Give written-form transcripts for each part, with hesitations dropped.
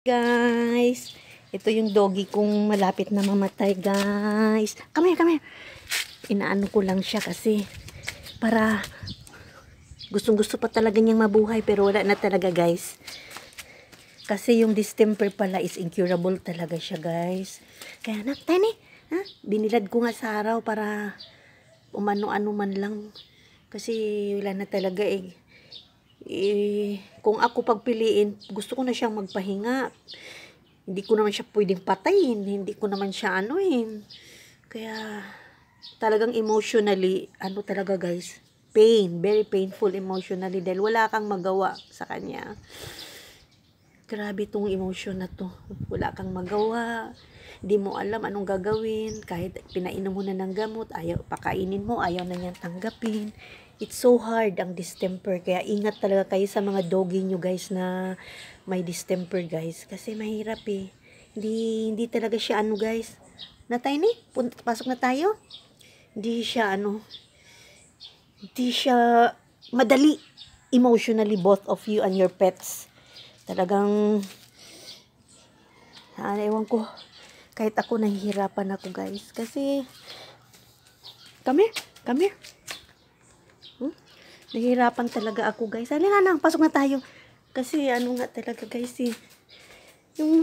Guys, ito yung doggy kong malapit na mamatay, guys. Come here. Inaano ko lang siya kasi para gustong-gusto pa talaga niyang mabuhay pero wala na talaga, guys. Kasi yung distemper pala is incurable talaga siya, guys. Kaya anak, Tiny, ha? Binilad ko nga sa araw para umano-ano man lang. Kasi wala na talaga kung ako pagpiliin, gusto ko na siyang magpahinga. Hindi ko naman siya pwedeng patayin, hindi ko naman siya anuhin. Kaya talagang emotionally, ano talaga, guys, pain, very painful emotionally dahil wala kang magawa sa kanya. Grabe tong emotion na to. Wala kang magawa, hindi mo alam anong gagawin, kahit pinainom mo na ng gamot, ayaw pakainin mo, ayaw na niyang tanggapin. It's so hard ang distemper, kaya ingat talaga kayo sa mga doggy nyo, guys, na may distemper, guys, kasi mahirap hindi talaga siya ano, guys, na Tiny, pasok na tayo. Hindi siya madali emotionally, both of you and your pets. Talagang ewan ko, kahit ako nahihirapan ako, guys, kasi come here. Nahihirapan talaga ako, guys. Halika na, pasok na tayo. Kasi ano nga talaga, guys, yung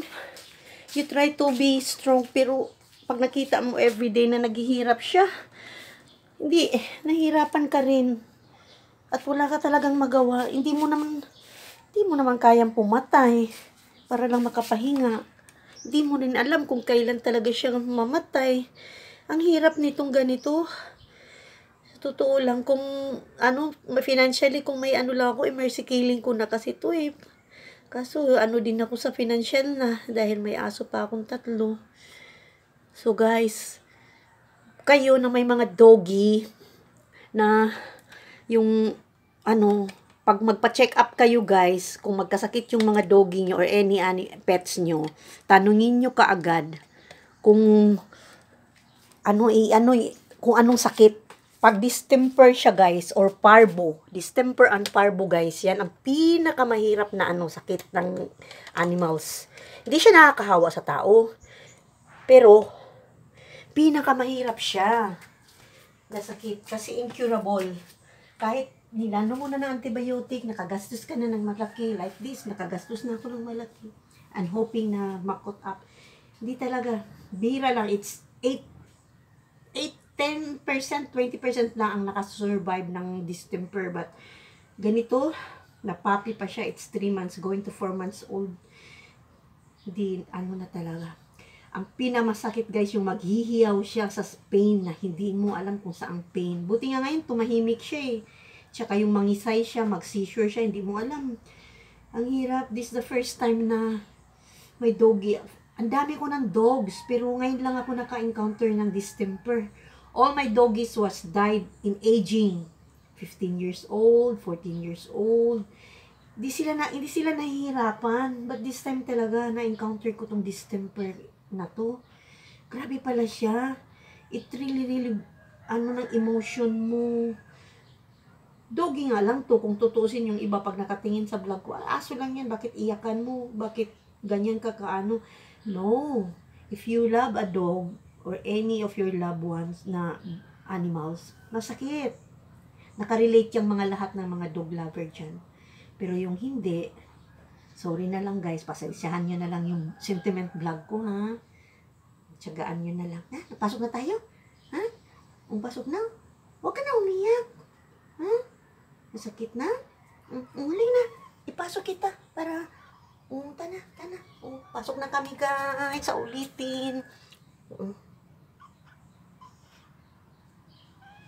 you try to be strong pero pag nakita mo everyday na naghihirap siya, hindi, nahihirapan ka rin. At wala ka talagang magawa. Hindi mo naman kayang pumatay para lang makapahinga. Hindi mo rin alam kung kailan talaga siya mamatay. Ang hirap nitong ganito. Totoo lang, kung financially, kung may lang ako, mercy killing ko na kasi ito Kaso, din ako sa financial na, dahil may aso pa akong 3. So, guys, kayo na may mga doggy, na, yung, pag magpa-check up kayo, guys, kung magkasakit yung mga doggy nyo, or any pets nyo, tanungin nyo kaagad, kung, kung anong sakit. Pag distemper siya, guys, or parvo, distemper and parvo, guys, yan ang pinakamahirap na sakit ng animals. Hindi siya nakakahawa sa tao, pero pinakamahirap siya na sakit kasi incurable. Kahit nilano mo na ng antibiotic, nakagastos ka na ng malaki, like this, nakagastos na ako ng malaki, and hoping na makot up. Hindi talaga, bira lang, it's 10%, 20% lang ang nakasurvive ng distemper. But ganito, na puppy pa siya, it's 3 months, going to 4 months old. Hindi, na talaga. Ang pinamasakit, guys, yung maghihiyaw siya sa pain na hindi mo alam kung saang pain. Buti nga ngayon, tumahimik siya Tsaka yung mangisay siya, mag-seizure siya, hindi mo alam. Ang hirap. This is the first time na may doggy. Ang dami ko ng dogs, pero ngayon lang ako naka-encounter ng distemper. All my doggies was died in aging. 15 years old, 14 years old. Hindi sila nahihirapan. But this time talaga, na-encounter ko tong distemper na to. Grabe pala siya. It really, ng emotion mo. Doggy nga lang to, kung tutusin yung iba pag nakatingin sa vlog ko. Aso lang yan, bakit iyakan mo? Bakit ganyan ka kaano? No. If you love a dog, or any of your loved ones na animals, masakit. Nakarelate yung mga lahat ng mga dog lover dyan. Pero yung hindi, sorry na lang, guys, pasensyahan nyo na lang yung sentiment vlog ko, ha? Tiyagaan nyo na lang. Ha? Napasok na tayo? Ha? Pasok na? Huwag ka na umiyak. Ha? Masakit na? Huli na. Ipasok kita para, tana. Pasok na kami, guys, sa ulitin.